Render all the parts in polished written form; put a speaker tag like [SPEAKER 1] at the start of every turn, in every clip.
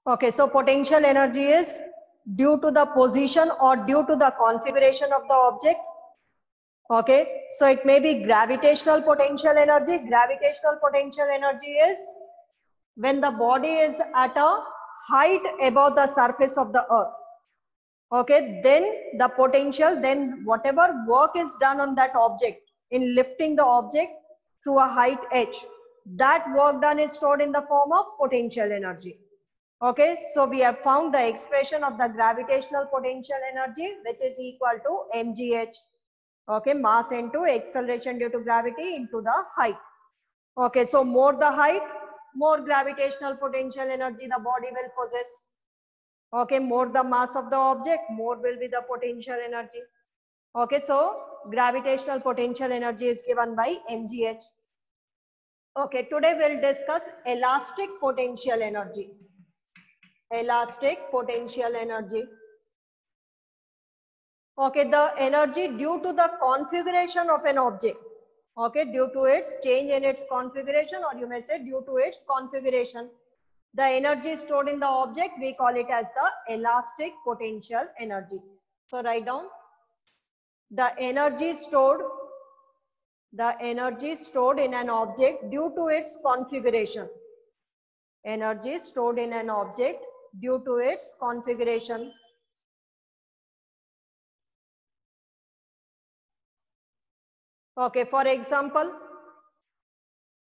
[SPEAKER 1] Okay, so potential energy is due to the position or due to the configuration of the object. Okay, so it may be gravitational potential energy. Gravitational potential energy is when the body is at a height above the surface of the earth. Okay, then the potential, then whatever work is done on that object in lifting the object through a height h, that work done is stored in the form of potential energy. Okay, so we have found the expression of the gravitational potential energy, which is equal to mgh. Okay, mass into acceleration due to gravity into the height. Okay, so more the height, more gravitational potential energy the body will possess. Okay, more the mass of the object, more will be the potential energy. Okay, so gravitational potential energy is given by mgh. Okay, today we'll discuss elastic potential energy. Elastic potential energy. Okay, the energy due to the configuration of an object. Okay, due to its change in its configuration, or you may say due to its configuration. The energy stored in the object, we call it as the elastic potential energy. So write down the energy stored in an object due to its configuration. Energy stored in an object due to its configuration. Okay, for example,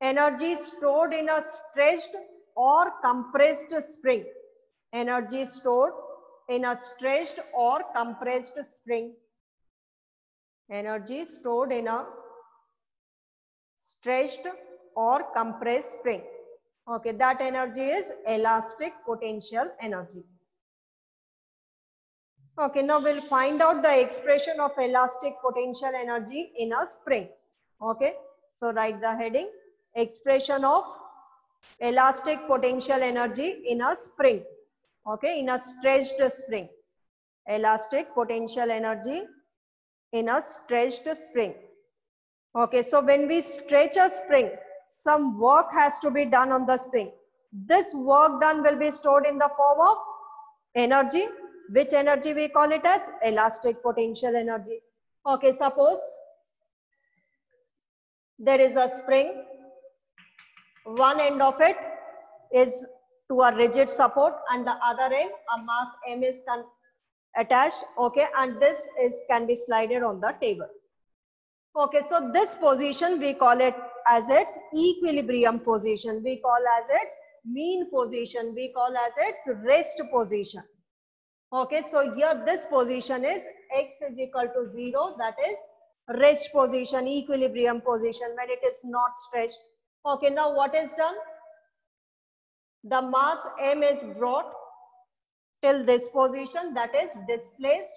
[SPEAKER 1] energy stored in a stretched or compressed spring. Energy stored in a stretched or compressed spring. Energy stored in a stretched or compressed spring. Okay, that energy is elastic potential energy. Okay, now we'll find out the expression of elastic potential energy in a spring. Okay, so write the heading, expression of elastic potential energy in a spring. Okay, in a stretched spring. Elastic potential energy in a stretched spring. Okay, so when we stretch a spring, some work has to be done on the spring. This work done will be stored in the form of energy. Which energy we call it as? Elastic potential energy. Okay, suppose there is a spring. One end of it is to a rigid support and the other end a mass m is attached. Okay, and this is can be slided on the table. Okay, so this position we call it as its equilibrium position. We call as its mean position. We call as its rest position. Okay, so here this position is x is equal to 0. That is rest position, equilibrium position when it is not stretched. Okay, now what is done? The mass m is brought till this position, that is displaced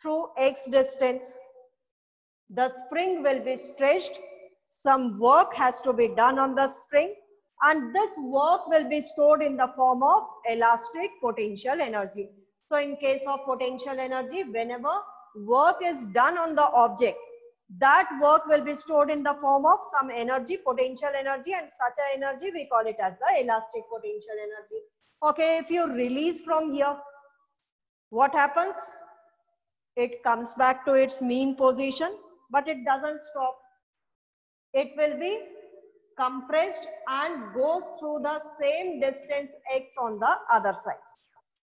[SPEAKER 1] through x distance. The spring will be stretched. Some work has to be done on the spring, and this work will be stored in the form of elastic potential energy. So in case of potential energy, whenever work is done on the object, that work will be stored in the form of some energy, potential energy, and such an energy we call it as the elastic potential energy. Okay, if you release from here, what happens? It comes back to its mean position, but it doesn't stop. It will be compressed and goes through the same distance x on the other side.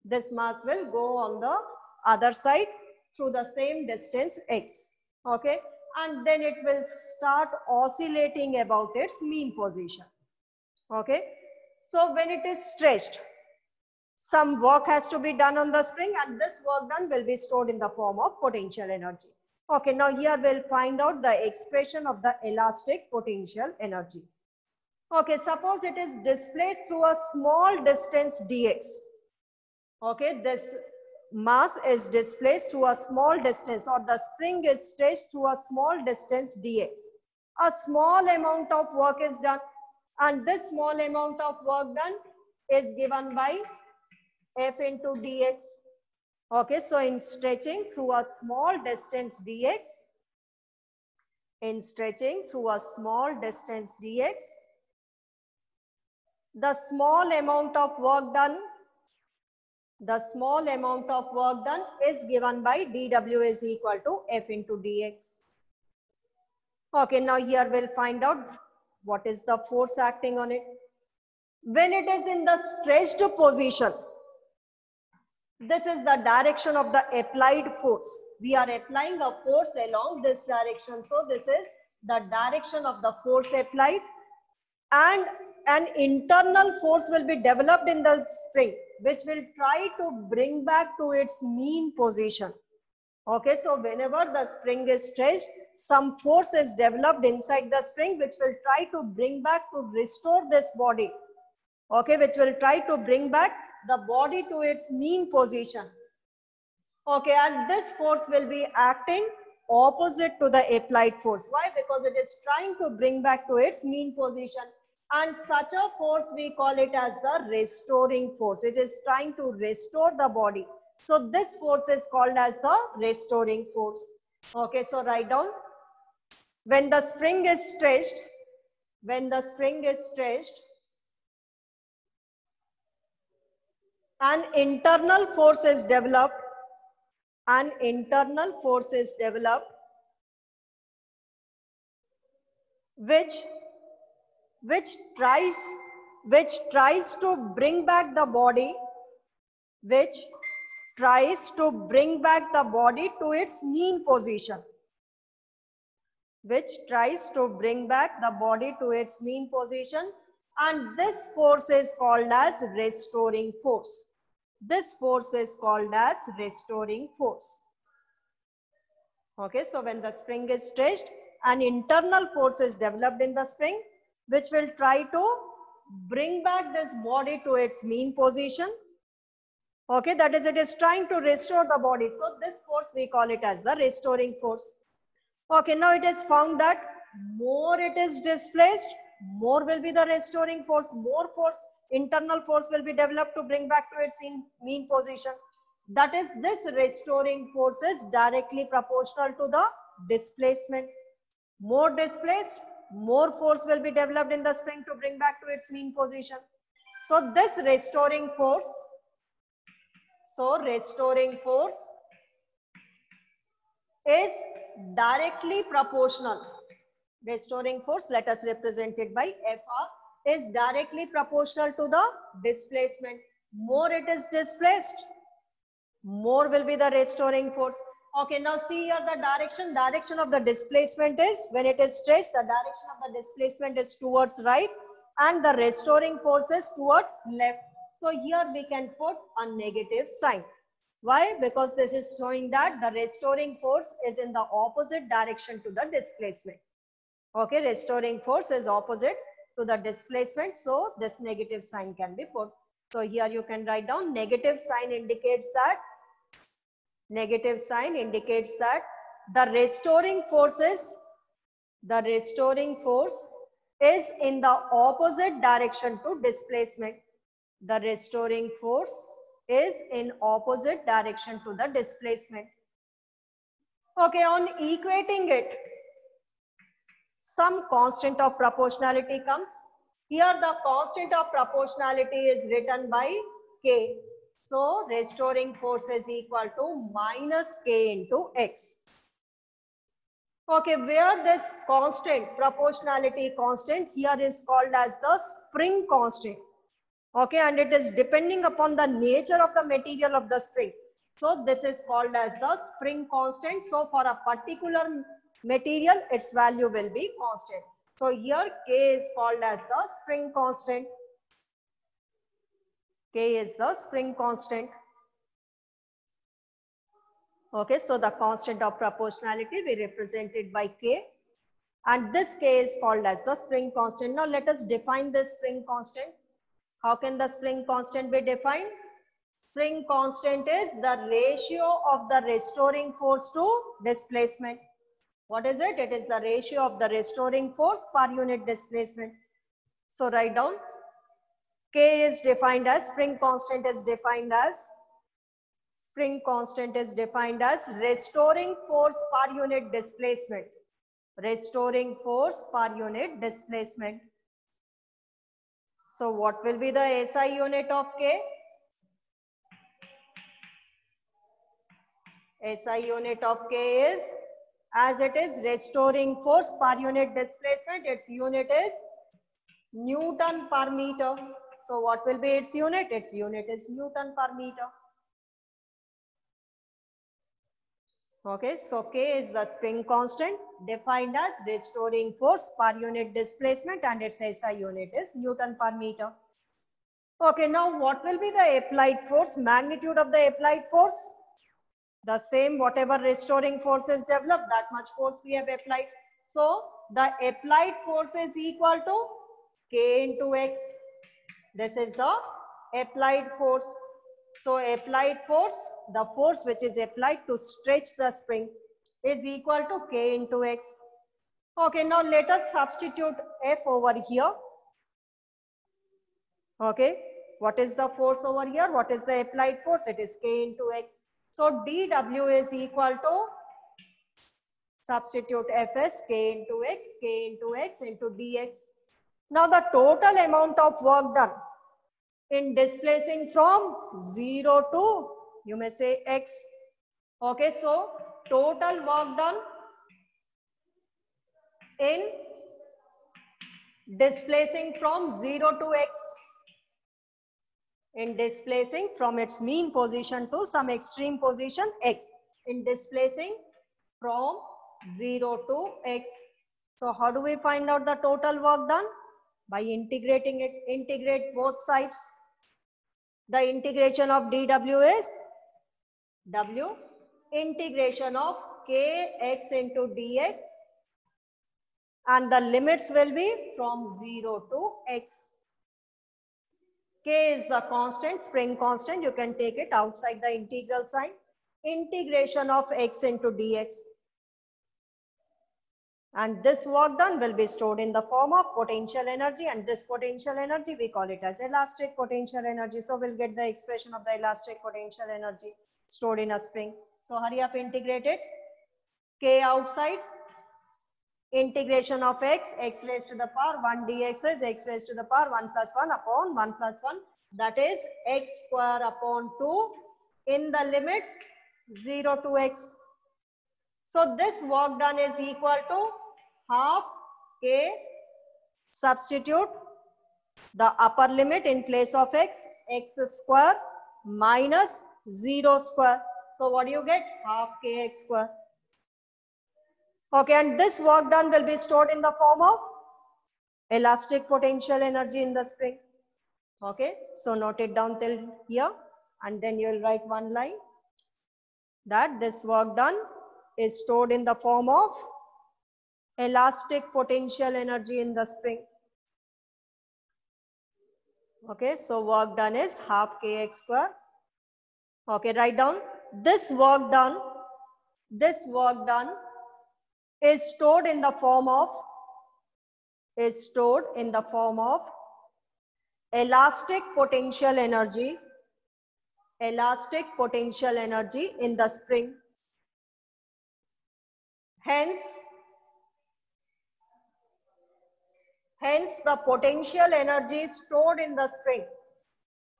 [SPEAKER 1] This mass will go on the other side through the same distance x. Okay, and then it will start oscillating about its mean position. Okay, so when it is stretched, some work has to be done on the spring, and this work done will be stored in the form of potential energy. Okay, now here we'll find out the expression of the elastic potential energy. Okay, suppose it is displaced through a small distance dx. Okay, this mass is displaced through a small distance, or the spring is stretched through a small distance dx. A small amount of work is done, and this small amount of work done is given by f into dx. Okay, so in stretching through a small distance dx, the small amount of work done The small amount of work done is given by dW is equal to F into dx. Okay, now here we'll find out what is the force acting on it. When it is in the stretched position, this is the direction of the applied force. We are applying a force along this direction. So this is the direction of the force applied, and an internal force will be developed in the spring, which will try to bring back to its mean position. Okay, so whenever the spring is stretched, some force is developed inside the spring, which will try to bring back to restore this body. Okay, which will try to bring back the body to its mean position. Okay, and this force will be acting opposite to the applied force. Why? Because it is trying to bring back to its mean position. And such a force, we call it as the restoring force. It is trying to restore the body. So this force is called as the restoring force. Okay, so write down. When the spring is stretched, an internal force is developed, which tries to bring back the body, to its mean position. And this force is called as restoring force. Okay, so when the spring is stretched, an internal force is developed in the spring, which will try to bring back this body to its mean position. Okay, that is, it is trying to restore the body. So this force, we call it as the restoring force. Okay, now it is found that more it is displaced, more will be the restoring force, more force, internal force will be developed to bring back to its mean position. That is, this restoring force is directly proportional to the displacement. More displaced, more force will be developed in the spring to bring back to its mean position. So this restoring force, is directly proportional. Restoring force, let us represent it by Fr, is directly proportional to the displacement. More it is displaced, more will be the restoring force. Okay, now see here the direction of the displacement is, when it is stretched, the direction of the displacement is towards right and the restoring force is towards left. So here we can put a negative sign. Why? Because this is showing that the restoring force is in the opposite direction to the displacement. Okay, restoring force is opposite to the displacement, so this negative sign can be put. So here you can write down negative sign indicates that the restoring force is in the opposite direction to displacement. The restoring force is in opposite direction to the displacement. Okay, on equating it, some constant of proportionality comes. Here the constant of proportionality is written by K. So restoring force is equal to minus K into X. Okay, where this constant, proportionality constant, here is called as the spring constant. Okay, and it is depending upon the nature of the material of the spring. So this is called as the spring constant. So for a particular material, its value will be constant. So here K is called as the spring constant. K is the spring constant. Okay, so the constant of proportionality we represented by K, and this K is called as the spring constant. Now let us define this spring constant. How can the spring constant be defined? Spring constant is the ratio of the restoring force to displacement. What is it? It is the ratio of the restoring force per unit displacement. So write down. K is defined as, spring constant is defined as restoring force per unit displacement. Restoring force per unit displacement. So what will be the SI unit of K? SI unit of K is, as it is restoring force per unit displacement, its unit is Newton per meter. So what will be its unit? Its unit is Newton per meter. Okay, so K is the spring constant defined as restoring force per unit displacement and its SI unit is Newton per meter. Okay, now what will be the applied force, magnitude of the applied force? The same, whatever restoring force is developed, that much force we have applied. So the applied force is equal to K into X. This is the applied force. So applied force, the force which is applied to stretch the spring is equal to K into X. Okay, now let us substitute F over here. Okay, what is the force over here? What is the applied force? It is K into X. So dW is equal to, substitute Fs, K into X into dx. Now the total amount of work done in displacing from 0 to, you may say, X. Okay, so total work done in displacing from 0 to X, in displacing from its mean position to some extreme position X, in displacing from 0 to X. So how do we find out the total work done? By integrating it, integrate both sides. The integration of dW is W integration of Kx into dx, and the limits will be from 0 to X. K is the constant, spring constant. You can take it outside the integral sign. Integration of X into dx. And this work done will be stored in the form of potential energy, and this potential energy we call it as elastic potential energy. So we'll get the expression of the elastic potential energy stored in a spring. So hurry up, integrate it. K outside, integration of x raised to the power 1 dx is x raised to the power 1 plus 1 upon 1 plus 1, that is x square upon 2 in the limits 0 to x. So this work done is equal to half K, substitute the upper limit in place of x square minus 0 square. So what do you get? Half Kx square. Okay, and this work done will be stored in the form of elastic potential energy in the spring. Okay, so note it down till here, and then you will write one line that this work done is stored in the form of elastic potential energy in the spring. Okay, so work done is half Kx square. Okay, write down this work done is stored in the form of elastic potential energy in the spring. Hence the potential energy stored in the spring.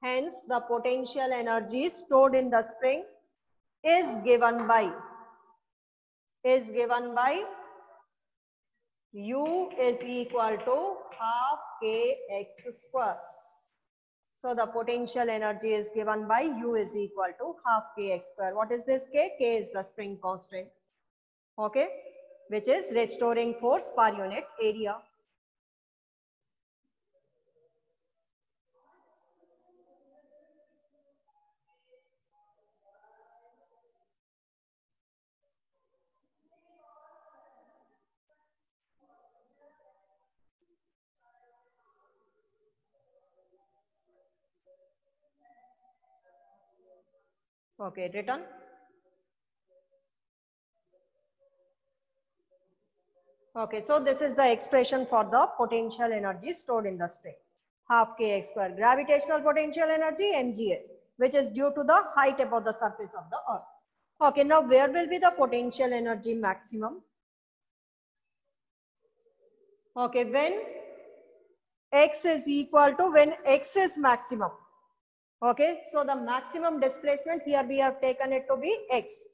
[SPEAKER 1] Hence the potential energy stored in the spring is given by U is equal to half Kx square. So the potential energy is given by U is equal to half Kx square. What is this K? K is the spring constant. Okay, which is restoring force per unit area. Okay, written. Okay, so this is the expression for the potential energy stored in the spring. Half Kx square. Gravitational potential energy, mgh, which is due to the height above the surface of the earth. Okay, now where will be the potential energy maximum? Okay, when x is maximum. Okay, so the maximum displacement here we have taken it to be x.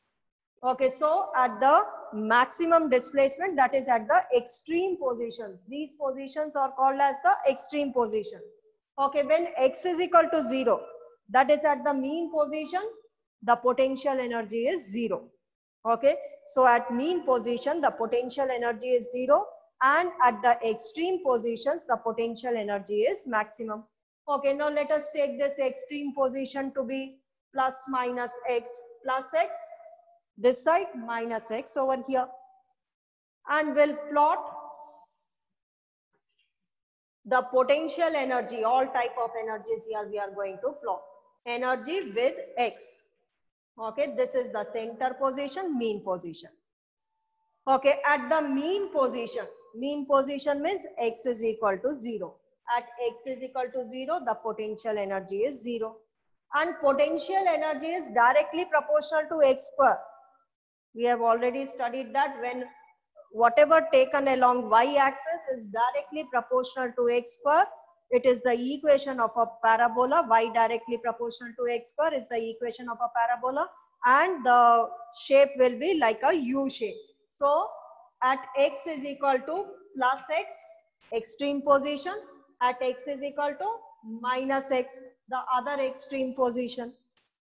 [SPEAKER 1] Okay, so at the maximum displacement, that is at the extreme positions. These positions are called as the extreme position. Okay, when x is equal to 0, that is at the mean position, the potential energy is 0. Okay, so at mean position, the potential energy is 0, and at the extreme positions, the potential energy is maximum. Okay, now let us take this extreme position to be plus minus x plus x, this side minus x over here, and we'll plot the potential energy. All type of energies here we are going to plot. Energy with x. Okay, this is the center position, mean position. Okay, at the mean position means x is equal to 0. At x is equal to 0, the potential energy is 0. And potential energy is directly proportional to x square. We have already studied that when whatever taken along y-axis is directly proportional to x square. It is the equation of a parabola. Y directly proportional to x square is the equation of a parabola, and the shape will be like a U shape. So at x is equal to plus x, extreme position, at x is equal to minus x, the other extreme position.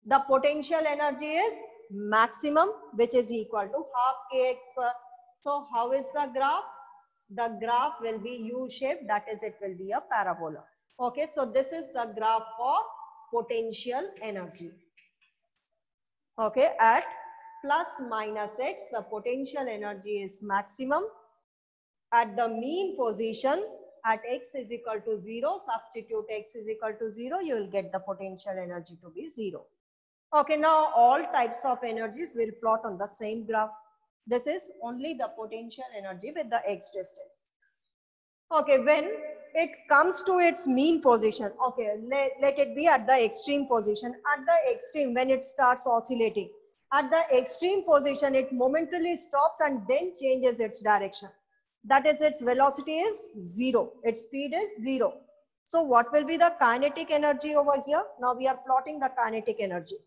[SPEAKER 1] The potential energy is maximum, which is equal to half kx square. So how is the graph? The graph will be U-shaped, that is, it will be a parabola. Okay, so this is the graph for potential energy. Okay, at plus minus x, the potential energy is maximum. At the mean position, at x is equal to 0, substitute x is equal to 0, you will get the potential energy to be 0. Okay, now all types of energies will plot on the same graph. This is only the potential energy with the x distance. Okay, when it comes to its mean position, okay, let it be at the extreme position. At the extreme, when it starts oscillating, at the extreme position, it momentarily stops and then changes its direction. That is, its velocity is 0, its speed is 0. So what will be the kinetic energy over here? Now we are plotting the kinetic energy.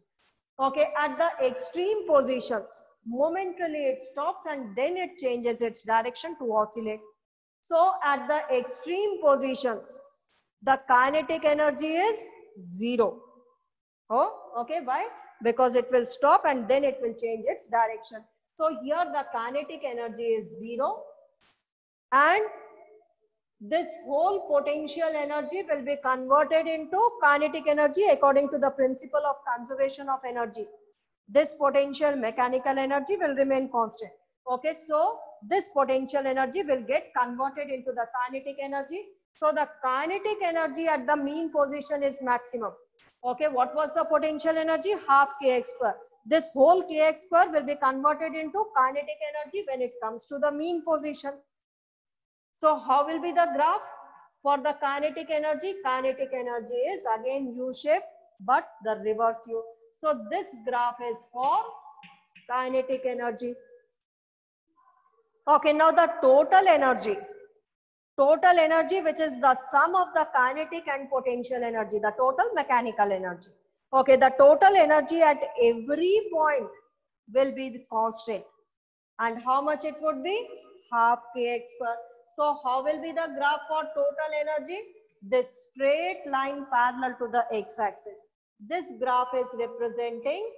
[SPEAKER 1] Okay, at the extreme positions, momentarily it stops and then it changes its direction to oscillate. So at the extreme positions, the kinetic energy is 0. Oh, okay, why? Because it will stop and then it will change its direction. So here the kinetic energy is 0, and this whole potential energy will be converted into kinetic energy according to the principle of conservation of energy. This potential mechanical energy will remain constant. Okay, so this potential energy will get converted into the kinetic energy. So the kinetic energy at the mean position is maximum. Okay, what was the potential energy? Half kx square. This whole kx square will be converted into kinetic energy when it comes to the mean position. So how will be the graph for the kinetic energy? Kinetic energy is again U-shape, but the reverse U. So this graph is for kinetic energy. Okay, now the total energy which is the sum of the kinetic and potential energy, the total mechanical energy. Okay, the total energy at every point will be the constant. And how much it would be? Half kx square. So how will be the graph for total energy? This straight line parallel to the x-axis. This graph is representing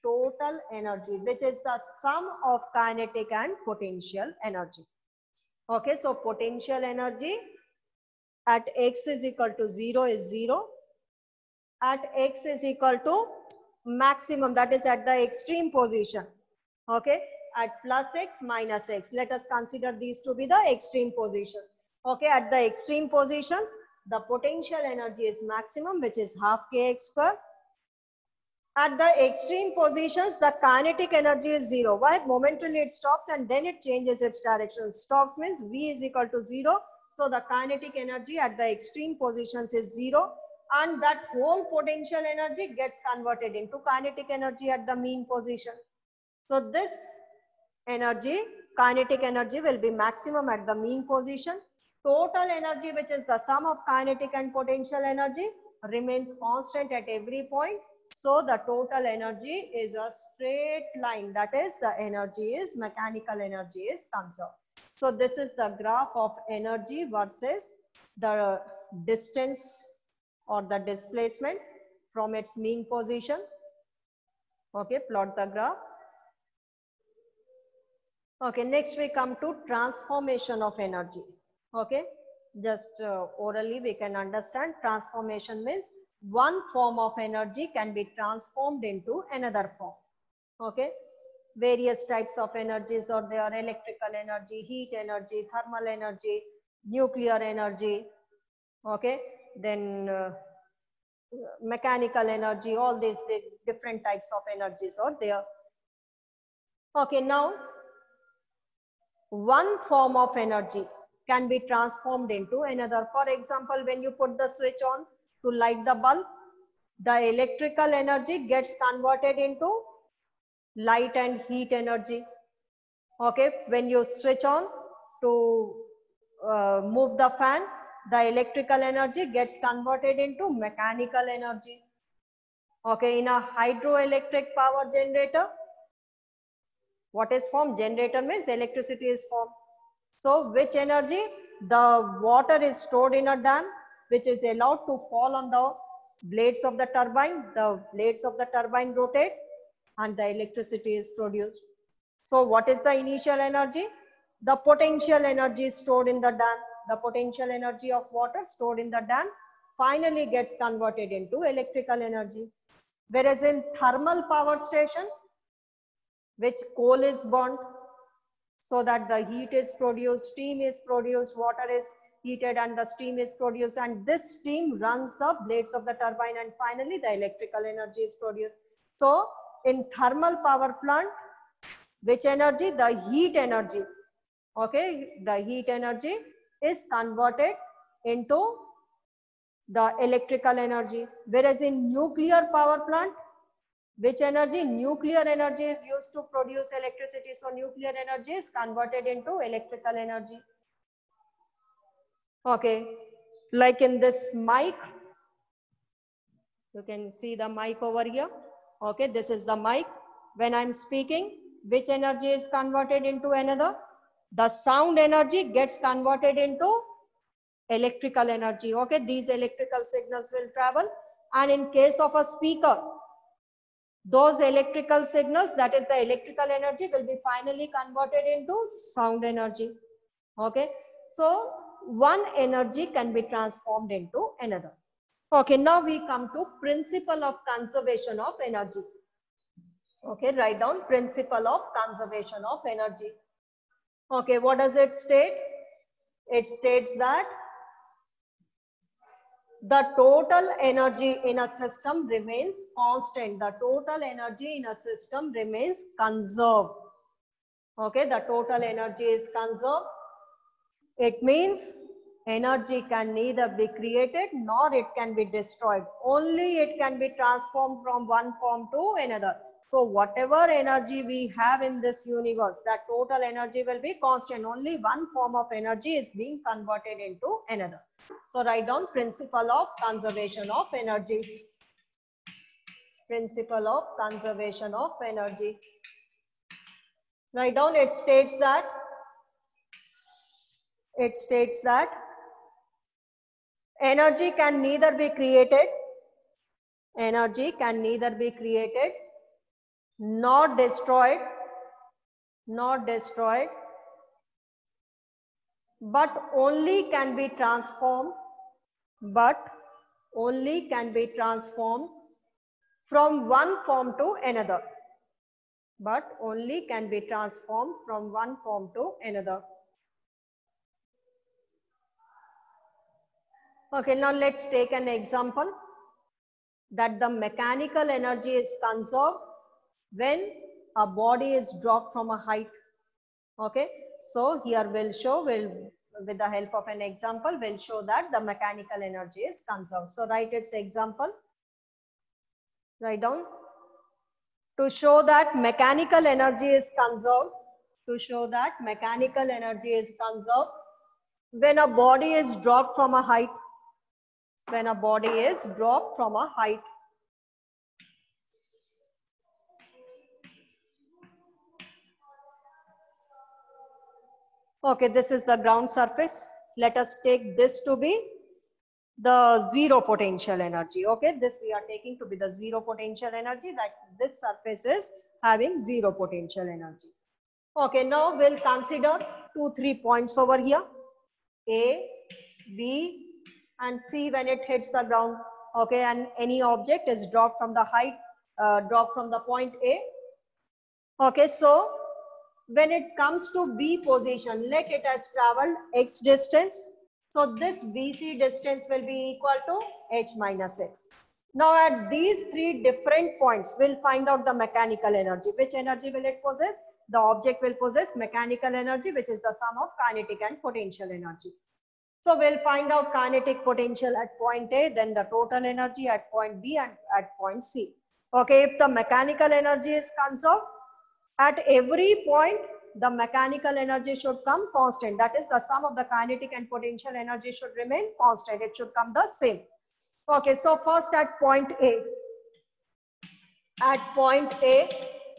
[SPEAKER 1] total energy, which is the sum of kinetic and potential energy. Okay, so potential energy at x is equal to 0 is 0. At x is equal to maximum, that is at the extreme position. Okay, at plus x minus x. Let us consider these to be the extreme positions. Okay, at the extreme positions, the potential energy is maximum, which is half kx square. At the extreme positions, the kinetic energy is 0. Why? Momentarily it stops and then it changes its direction. Stops means V is equal to 0. So the kinetic energy at the extreme positions is 0. And that whole potential energy gets converted into kinetic energy at the mean position. So this energy, kinetic energy, will be maximum at the mean position. Total energy, which is the sum of kinetic and potential energy, remains constant at every point. So the total energy is a straight line. That is, the energy is, mechanical energy is conserved. So this is the graph of energy versus the distance or the displacement from its mean position. Okay, plot the graph. Okay, next we come to transformation of energy. Okay, just orally we can understand. Transformation means one form of energy can be transformed into another form. Okay, various types of energies are there: electrical energy, heat energy, thermal energy, nuclear energy. Okay, then mechanical energy, all these different types of energies are there. Okay, now one form of energy can be transformed into another. For example, when you put the switch on to light the bulb, the electrical energy gets converted into light and heat energy. Okay, when you switch on to move the fan, the electrical energy gets converted into mechanical energy. Okay, in a hydroelectric power generator, what is formed? Generator means electricity is formed. So which energy? The water is stored in a dam, which is allowed to fall on the blades of the turbine. The blades of the turbine rotate and the electricity is produced. So what is the initial energy? The potential energy stored in the dam. The potential energy of water stored in the dam finally gets converted into electrical energy. Whereas in thermal power station, which coal is burned so that the heat is produced, steam is produced, water is heated and the steam is produced, and this steam runs the blades of the turbine and finally the electrical energy is produced. So in thermal power plant, which energy? The heat energy. Okay, the heat energy is converted into the electrical energy. Whereas in nuclear power plant, which energy? Nuclear energy is used to produce electricity. So nuclear energy is converted into electrical energy. Okay, like in this mic, you can see the mic over here. Okay, this is the mic. When I'm speaking, which energy is converted into another? The sound energy gets converted into electrical energy. Okay, these electrical signals will travel, and in case of a speaker, those electrical signals, that is the electrical energy, will be finally converted into sound energy. Okay, so one energy can be transformed into another. Okay, now we come to principle of conservation of energy. Okay, write down principle of conservation of energy. Okay, what does it state? It states that the total energy in a system remains constant. The total energy in a system remains conserved. Okay, the total energy is conserved. It means energy can neither be created nor it can be destroyed. Only it can be transformed from one form to another. So whatever energy we have in this universe, that total energy will be constant. Only one form of energy is being converted into another. So write down principle of conservation of energy. Principle of conservation of energy. Write down, it states that energy can neither be created nor destroyed, but only can be transformed from one form to another. Okay, now let's take an example that the mechanical energy is conserved when a body is dropped from a height. Okay, so here we'll show, with the help of an example, we'll show that the mechanical energy is conserved. So write its example. Write down. To show that mechanical energy is conserved, when a body is dropped from a height. Okay, this is the ground surface. Let us take this to be the zero potential energy. Okay, this we are taking to be the zero potential energy, that this surface is having zero potential energy. Okay, now we'll consider 2-3 points over here, A, B and C when it hits the ground. Okay, and any object is dropped from the height, dropped from the point A. Okay, so when it comes to B position, let it has traveled x distance. So this BC distance will be equal to h minus x. Now at these three different points, we'll find out the mechanical energy. Which energy will it possess? The object will possess mechanical energy, which is the sum of kinetic and potential energy. So we'll find out kinetic potential at point A, then the total energy at point B and at point C. Okay, if the mechanical energy is conserved, at every point, the mechanical energy should come constant. That is, the sum of the kinetic and potential energy should remain constant. It should come the same. Okay, so first at point A. At point A,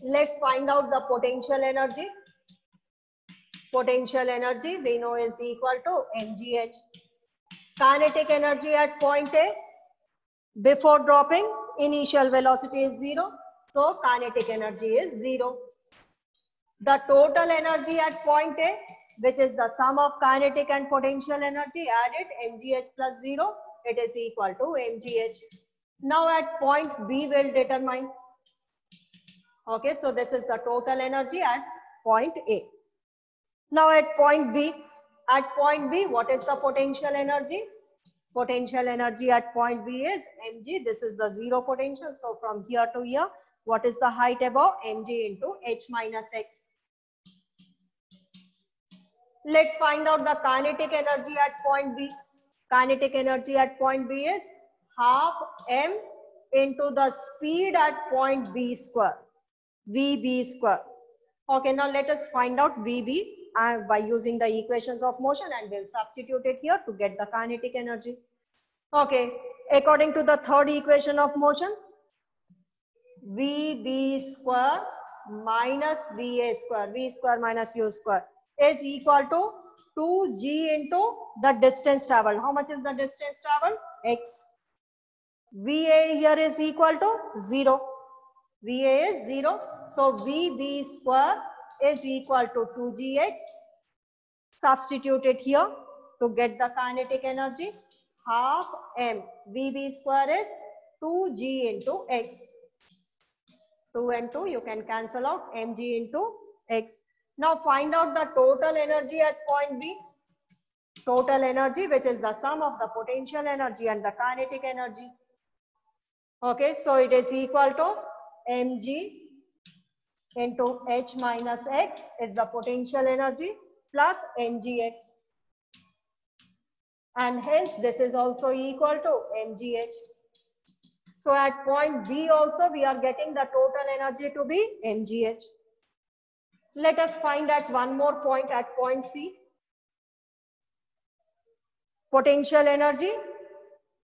[SPEAKER 1] let's find out the potential energy. Potential energy we know is equal to mgh. Kinetic energy at point A, before dropping, initial velocity is 0. So kinetic energy is 0. The total energy at point A, which is the sum of kinetic and potential energy, add it, mgh plus 0, it is equal to mgh. Now at point B will determine. Okay, so this is the total energy at point A. Now at point B, what is the potential energy? Potential energy at point B is mg. This is the zero potential. So from here to here, what is the height above? Mg into h minus x. Let's find out the kinetic energy at point B. Kinetic energy at point B is half m into the speed at point B square, Vb square. Okay, now let us find out Vb by using the equations of motion, and we'll substitute it here to get the kinetic energy. Okay, according to the third equation of motion, Vb square minus Va square, V square minus U square is equal to 2g into the distance traveled. How much is the distance traveled? X. Va here is equal to 0. Va is 0. So Vb square is equal to 2gx. Substitute it here to get the kinetic energy. Half m. Vb square is 2g into x. 2 and 2 you can cancel out, mg into x. Now find out the total energy at point B. Total energy, which is the sum of the potential energy and the kinetic energy. Okay, so it is equal to mg into h minus x is the potential energy plus mgx. And hence this is also equal to mgh. So at point B also we are getting the total energy to be mgh. Let us find at one more point at point C. Potential energy,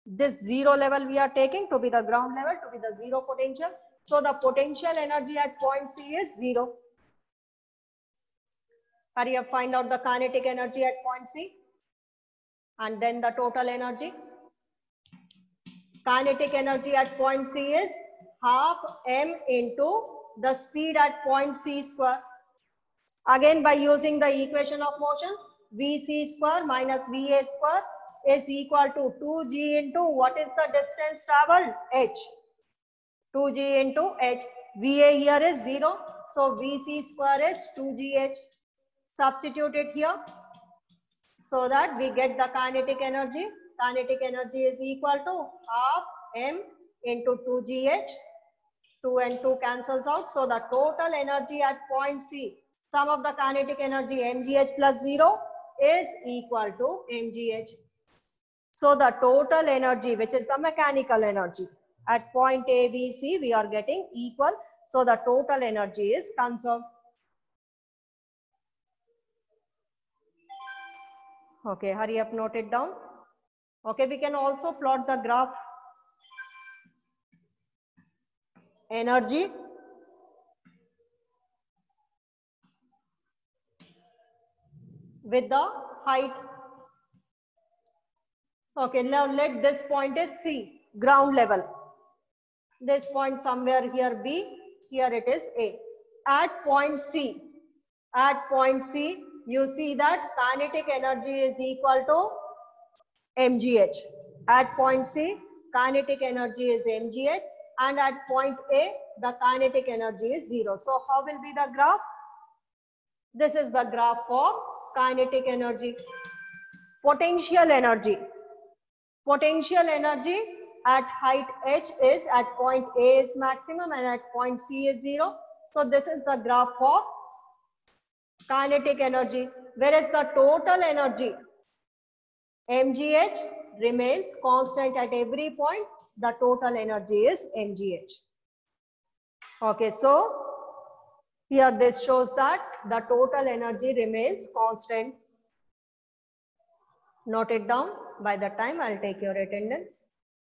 [SPEAKER 1] this zero level we are taking to be the ground level, to be the zero potential. So the potential energy at point C is 0. Hurry up, find out the kinetic energy at point C and then the total energy. Kinetic energy at point C is half m into the speed at point C square. Again, by using the equation of motion, Vc square minus Va square is equal to 2g into what is the distance traveled? H. 2g into h. Va here is 0. So Vc square is 2gh. Substitute it here so that we get the kinetic energy. Kinetic energy is equal to half m into 2gh. 2 and 2 cancels out. So the total energy at point C, sum of the kinetic energy mgh plus 0 is equal to mgh. So the total energy, which is the mechanical energy, at point A, B, C, we are getting equal. So the total energy is conserved. Okay, hurry up, note it down. Okay, we can also plot the graph. Energy. with the height. Okay, now let this point is C, ground level. This point somewhere here B, here it is A. At point C, you see that kinetic energy is equal to mgh. At point C, kinetic energy is mgh, and at point A, the kinetic energy is 0. So how will be the graph? This is the graph for kinetic energy. Potential energy. Potential energy at height h is at point A is maximum and at point C is 0. So this is the graph for kinetic energy. Whereas the total energy, mgh, remains constant at every point. The total energy is mgh. Okay, so here this shows that the total energy remains constant. Note it down. By the time I'll take your attendance.